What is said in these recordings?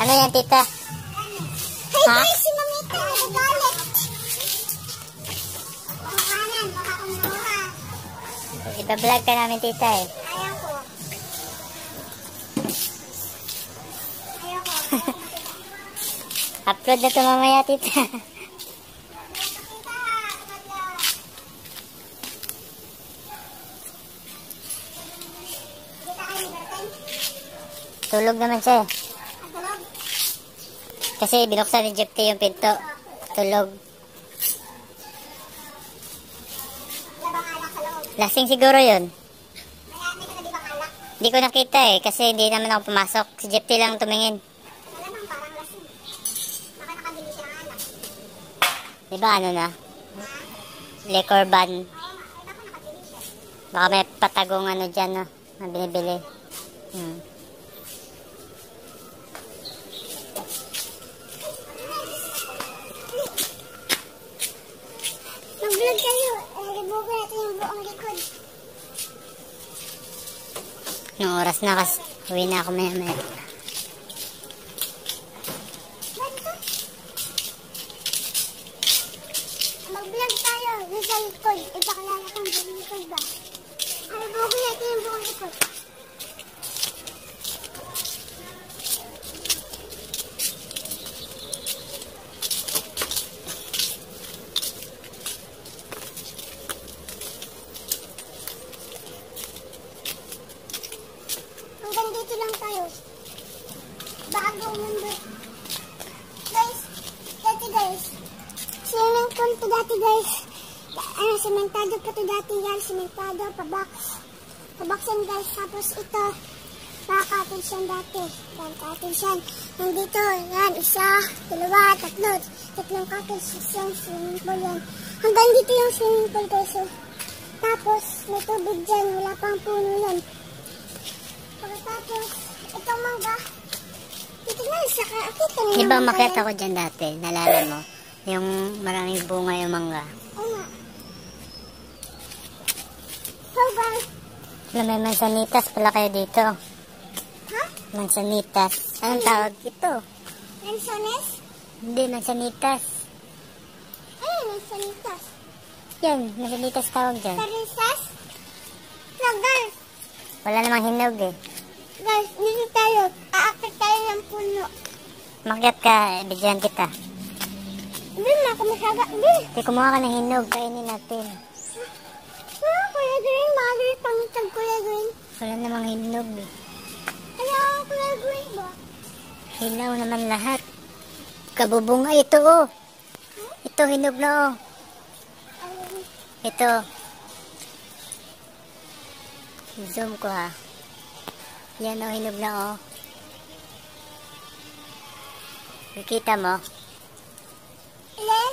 Ano yan, tita? Hey guys, si Mamita, nagalit. Makanan, baka kumuha. Iba-vlog ka namin, tita eh. Ayaw ko. Upload na ito mamaya, tita. Tulog naman siya eh. Kasi binuksan ni Jepti yung pinto. Tulog. Lasing siguro yun. Hindi ko nakita eh. Kasi hindi naman ako pumasok. Si Jepti lang tumingin. Diba ano na? Liquor ban. Baka may patagong ano dyan no? Na binibili. Mag-vlog kayo. Ribugan natin yung buong likod. Nung oras na kasi. Uwi na ako maya-maya. Mag-vlog tayo. Nasa likod. Ipakilala kong buong likod ba? Ribugan natin yung buong likod. Hanggang dito lang tayo. Bago mundo. Guys, dati guys. Swimming pool to dati guys. Sementado pa to dati guys. Sementado, pabaks yan guys. Tapos ito, nakakatid siya dati. Nakakatid siya. Nandito, yan, isa, dalawa, tatlo. Tatlong cottage yung swimming pool yan. Hanggang dito yung swimming pool guys. So, tapos, may tubig dyan. Wala pang puno yan. Pagkatapos, itong mangga. Dito na, saka akita na yung Di ba mangga umakyat yan. ako dyan dati? Nalala mo? Yung maraming bunga yung mangga. Oo nga. So guys, Wala, may mansanitas pala kayo dito. ha? Mansanitas. Anong tawag ito? Lansones? Hindi, mansanitas. Lansonitas. Yan, mansanitas tawag dyan. Tarisas? So guys, Wala namang hinog eh. guys, dito tayo. Aakit tayo ng puno. Makyat ka, bigyan kita. Hindi na ako masaga. Hindi. Hindi, kumuha ka ng hinog, kainin natin. Kuya Green, magagawin pangitag Kuya Green. Wala namang hinog eh. Ano Kuya Green ba? Hilaw naman lahat. Kabubunga ito oh. Ito, hinog na oh. Ito. Zoom ko ha. Yan oh, hinog na oh. Nakita mo? Ilan?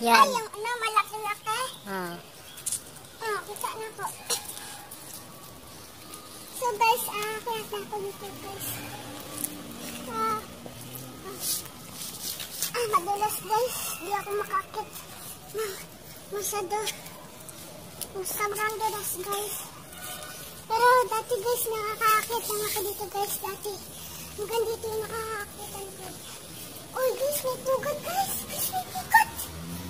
Yan. Ay, yung ano, malaki-laki. Ah. Kita na po. So guys, kaya na ako dito guys. Madulas guys. Di ako makakit. Masyado. Sobrang dulas guys. Pero dati guys, nakakaakit lang ako dito guys dati. Hanggang dito yung nakakakitan ko. Uy guys, may pugad guys. Guys, may pugad.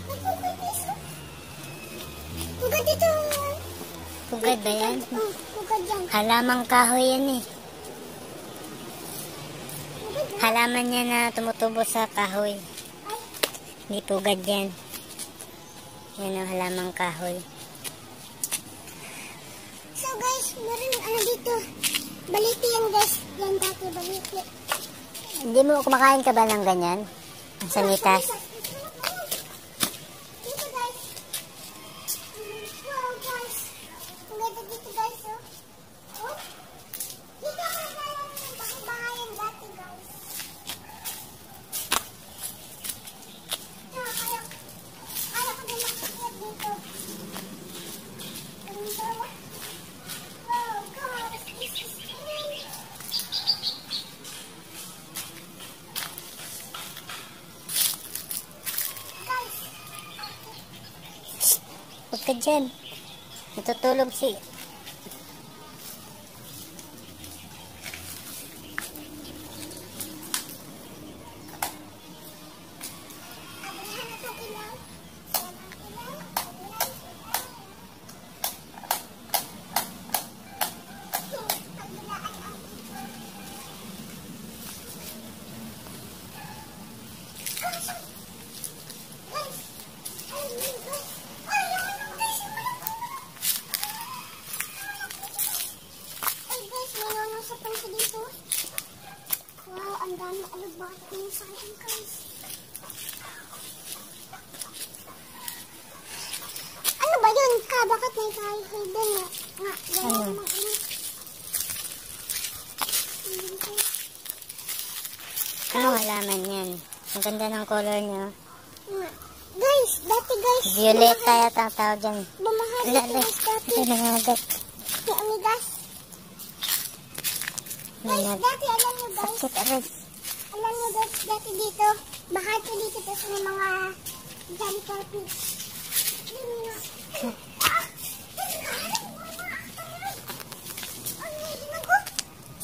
May pugad guys. Pugad dito. Pugad ba yan? Pugad yan. Halamang kahoy yan eh. Pugad yan. Halaman niya na tumutubo sa kahoy. Ay, Hindi pugad yan. Yan ang halamang kahoy. so guys, meron ano dito. Baliti yan guys. Yan dati, baliti. Hindi mo kumakain ka ba ng ganyan? Ang sanitas? Dito guys. Wow guys. Ang ganda dito guys. Oh. Dito ako nagkaroon ng bahay-bahayan dati guys. Kaya ko din makikita dito. Wow guys. This is really guys. Huwag ka dyan. Natutulog si... Bakit kayo sa akin, guys? Ano ba yun ka? Bakit may hidden na? Nga, gano'n naman ano. Ano halaman yan? Ang ganda ng color niya. Guys, dati guys. Violeta yata ang tawag dyan. Bumahal ito guys dati. Ito nangagat. May amigas. Guys, dati alam nyo guys. Sakit aris. Alam nyo guys, dati dito. Bahal ko dito tapos may mga jolly carpets.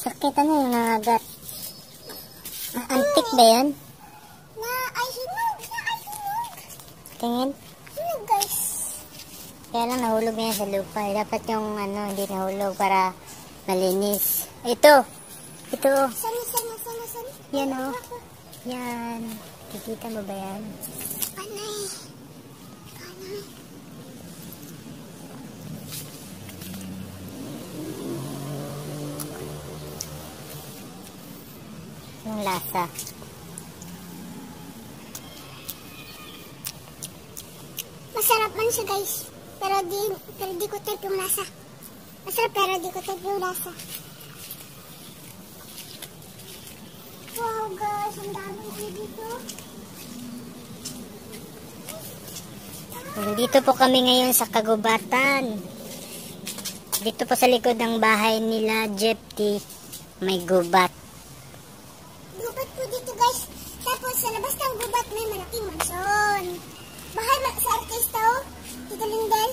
Sakit ano yung nangagat? Antik ba yan? Ay hinog. Tingin? Hinog guys. Kaya lang nahulog na yan sa lupa. Dapat yung ano, hindi nahulog para malinis. Ito. Sana. Yan o. Yan. Kikita mo ba yan? Panay. Yung lasa. Masarap man siya guys. Pero di ko type yung lasa. Masarap pero di ko type yung lasa. Wow guys, ang daming dito. Nandito po kami ngayon sa Kagubatan. Dito po sa likod ng bahay nila, Jepti, may gubat. Gubat po dito guys. Tapos sa labas ng gubat may malaking mansion. Bahay sa artista oh. Tito Lindel.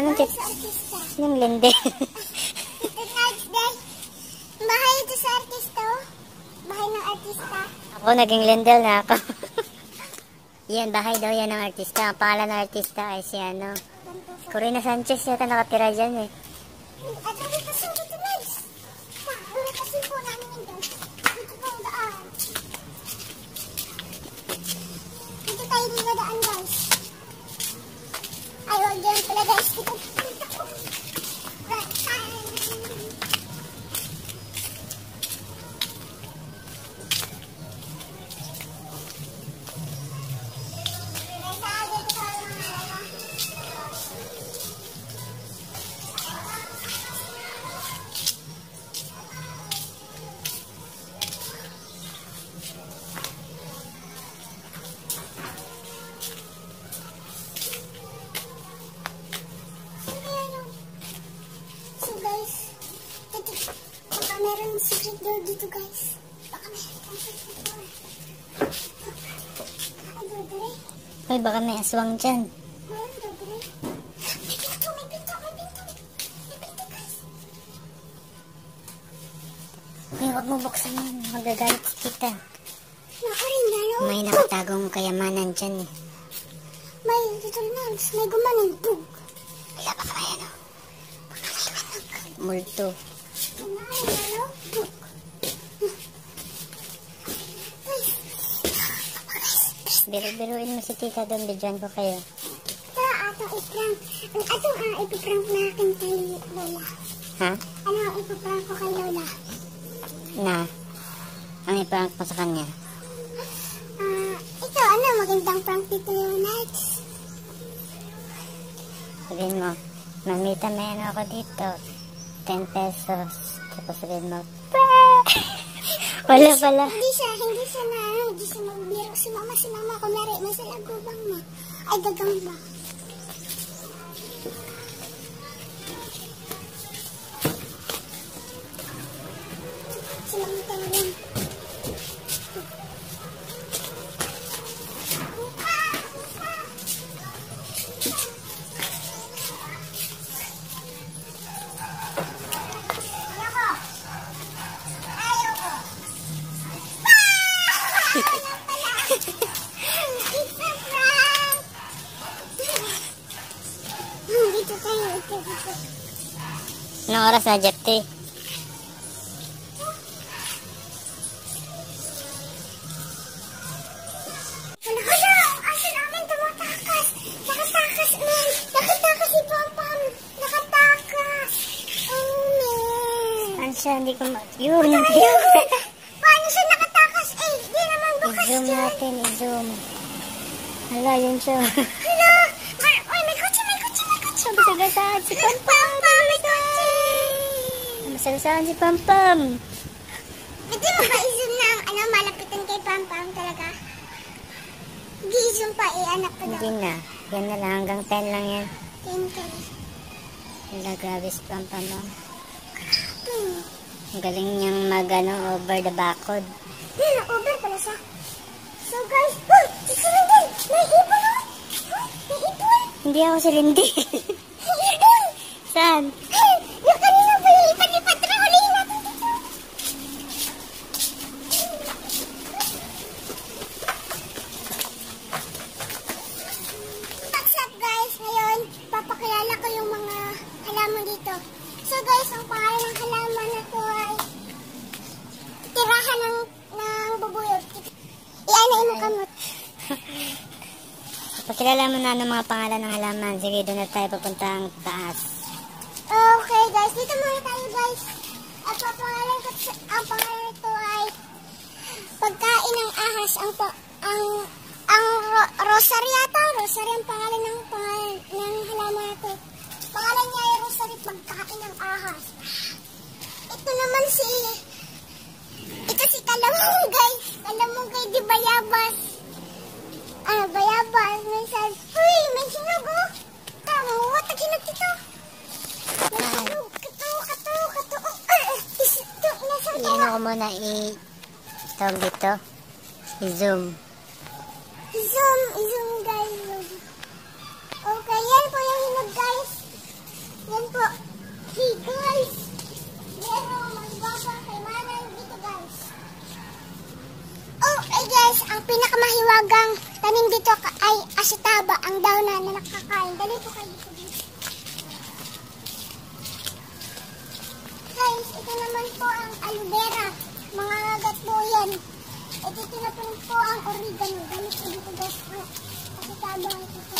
Anong Bahay sa artista. Anong linde? Tito Nights Day. Bahay ito sa artista oh. Bahay ng artista. Ako naging lindel na ako. Yan, bahay daw yan ng artista. Ang pangalan ng artista ay si ano, Corina Sanchez yata nakatira dyan eh. At may kasi dito guys. May kasi po namin yun guys. Dito po ang daan. Dito tayo niladaan guys. Ay, wag yan pala guys. Dito po. Right side. Baka meron secret door dito guys. Baka meron secret door. Ay, dodre. Ay, baka may aswang dyan. Meron dodre. May pinto guys. Ay, huwag mo buksan yan. Magagalit si kita. Nakarin na no? May nakatagong kayamanan dyan eh. May dito lang. May gumanon. Bug. Wala pa pa yan oh. Multo. Nakarin na no? Bug. Biru-biruin mo si tita doon. Bidyan ko kayo. Ito atong iprank. Atong ipiprank natin kay Lola. Ha? Ano ang ipiprank ko kay Lola? Na? Ang iprank mo sa kanya? Ito ano magandang prank dito yung nights. Sabihin mo, mamita may ano ako dito. 10 pesos. Tapos sabihin mo, wala pala. Hindi siya magbiro. Si mama, kunwari, may salagubang na. Ay, dagang ba? Si mama talagang. Anong oras na, Jepti? Hala! Aso namin tumatakas! Nakatakas, man! Nakatakas si Pampam! Nakatakas! Oh, man! Ano siya? Hindi ko Yun! Paano siya nakatakas? Eh, di I-zoom natin, i-zoom. Hala, yun siya. Hala! Ay, may kotse! Masagasaan si Pampam! Masagasaan si Pampam! Pwede mo ba i-zoom na ang malapitan kay Pampam talaga? Di-zoom pa, anak ko daw. Hindi na. Yan na lang, hanggang 10 lang yan. 10K. Hala, grabe si Pampam. Ang galing niyang over the backhood. Over pala siya. So guys, oh! Si Silindin! May ibon o! May ibon! Hindi ako si Lindy. Ibon! Saan? Yung kanina po yung lipat-lipat na huliin natin dito. What's up guys? Ngayon, papakilala ko yung mga halaman dito. So guys, ang pangalan ng halaman na to ay tirahan ng bubuyog. Ianain mo kamot. Pakilala mo na ng mga pangalan ng halaman. Sige, doon na tayo papuntang taas. Okay guys, dito muna tayo guys. At ang pangalan nito ay pagkain ng ahas. Rosary yata. Rosary ang pangalan ng halaman nito. Pangalan niya ay Rosary, pagkain ng ahas. Ito naman si Kalamong guys. Kalamong kay di Bayabas. Bayabas. Minsan, uy, may hinog oh. Watag hinog dito. May hinog. Kato. Iyan ako muna tawag dito. I-zoom. I-zoom guys. Okay, yan po yung hinog guys. Yan po. Hey guys. Meron magbaba kay Manay dito guys. Okay guys, ang pinakamahiwagang tanim dito ay asitaba, ang daon na nakakain. Dali po kayo dito guys. Guys, ito naman po ang aloe vera. Mga agat po yan. Ito naman po ang oregano. Dali po dito guys. Asitaba ito po.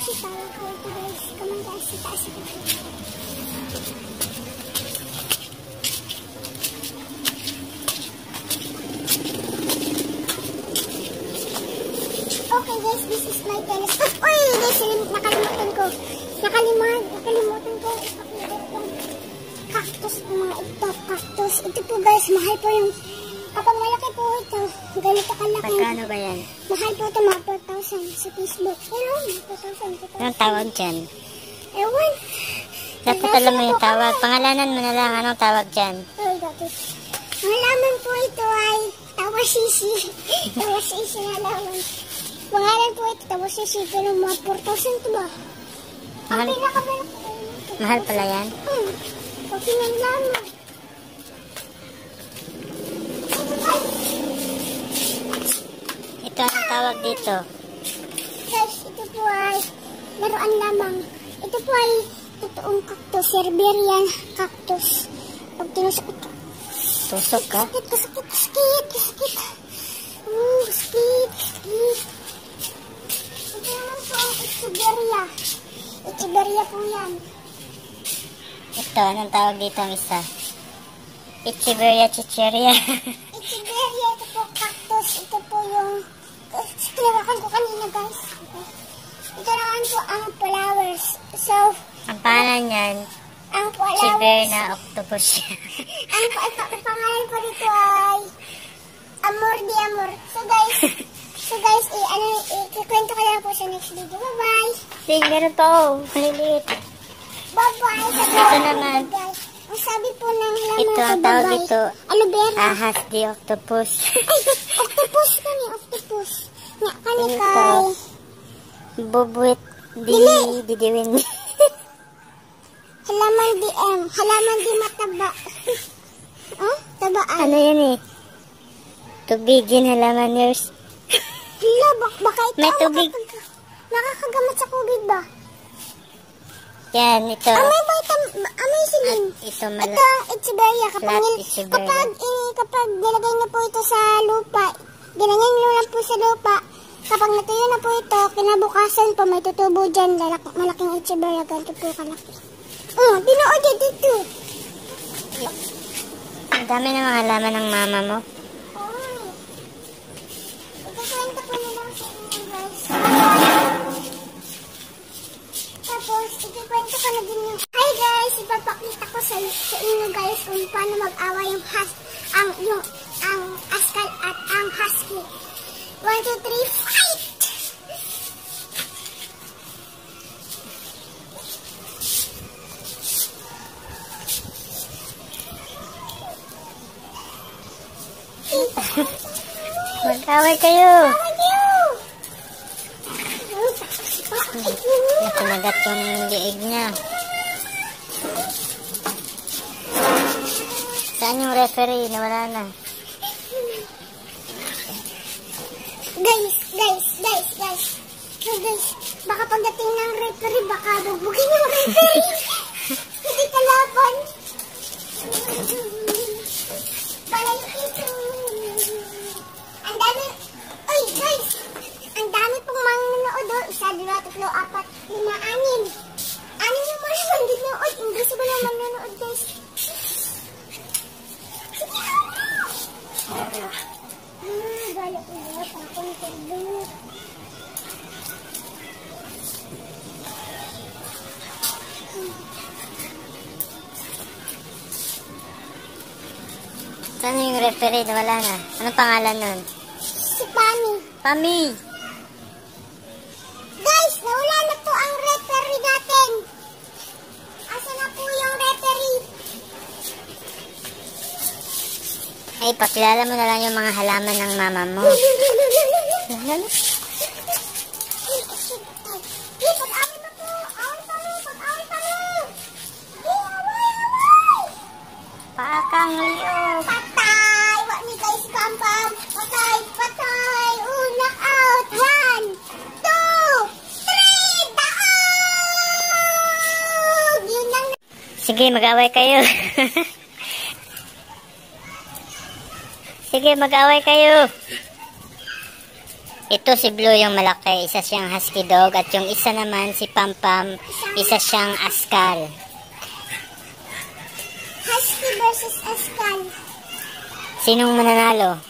Sitaba ko ito guys. Come on guys, sitaas ito. Okay guys, this is my telescope. Uy, guys, nakalimutan ko. Nakalimutan ko. Cactus po mga ito. Cactus. Ito po guys, mahal po yung kapag malaki po ito, ganito kalaki. Pagkano ba yan? Mahal po ito, mga 4,000 sa Facebook. Pero, 4,000. Anong tawag dyan? Ewan. Dapat alam mo yung tawag. Pangalanan mo na lang. Anong tawag dyan? Ay, dati. Ang laman po ito ay tawasisi. Tawasisi na laman. Pangalan po ito, tawasisi. Pero mga 4,000 ito ba? Mahal. Mahal pala yan? Kasi ng laman. Ito ang tawag dito. Guys, ito po ay laruan lamang. Ito po ay totoong cactus. Siberian cactus. Pag tinusok ito. Tusok ka? Kasakit. Kasakit. Ito naman po ang Echeveria. Echeveria po yan. Ito, anong tawag dito ang isa? Echeveria chicheria. Echeveria, ito po cactus. Ito po yung kinawakan ko kanina guys. Ito naman po ang flowers. So, Ang pangalan niyan, ang flowers. Chiverna octopus. Ang pangalan po dito ay Amor de Amor. So guys, ikikwento ko lang po sa next video. Bye-bye. Sige, meron pa oh. Maliliit. Bye-bye. Ito naman. Guys, ang sabi po ng laman Ito ko, ang tawag bye-bye. dito. Aloe vera. Ahas di octopus. Ay, octopus kani, octopus. Nga, kani Ito. kay... Bubuit didiwin. Halaman di mataba. Oh, tabaan. Ano yun eh? Tubigin halaman yours. Hala, baka ito May tubig. nakakagamot sa COVID ba? Yan, ito. May silin. Ito Ito, Echeveria. Echeveria. Kapag nilagay na po ito sa lupa, ginanyan nyo lang po sa lupa, Kapag natuyo na po ito, kinabukasan po may tutubo dyan. Malaking itsibara, ganito po kalaki. Oh, dinood yan dito. Ang dami ng mga halaman ng mama mo. Oh. Ikukwento ko na lang sa inyo, guys. Tapos, ikukwento ko na din yung... Hi guys, ipapakita ko sa inyo guys kung paano mag-awa yung askal at ang husky. 1, 2, 3, fight! Mag-away kayo. Away Nakalagat yung liig niya. Saan yung referee? Nawala na. Guys, baka pagdating ng referee, baka bubugin yung referee. Hindi kalaban. Balay ito. Ang dami, oy guys, ang dami pong manonood. 1, 2, 3, 4, 5, 6. 6 yung mga manonood. Invisible yung manonood guys. Balay ito. Tapon ko doon. Saan yung referee? Nawala na. Anong pangalan nun? Si Pami. Pami! Guys, nawala na po ang referee natin. Asa na po yung referee? Ay, pakilala mo na lang yung mga halaman ng mama mo. Lalo? Pag-away na po. Pag-away pa mo. Away. Pakang liog. Patay. Wak ni guys, pam-pam. Patay. Knock out. 1, 2, 3. Daog! Yun lang. Sige, mag-away kayo. Sige, mag-away kayo. Ito si Blue yung malaki. Isa siyang husky dog. At yung isa naman si Pampam. Isa siyang askal. Husky versus askal. Sinong mananalo?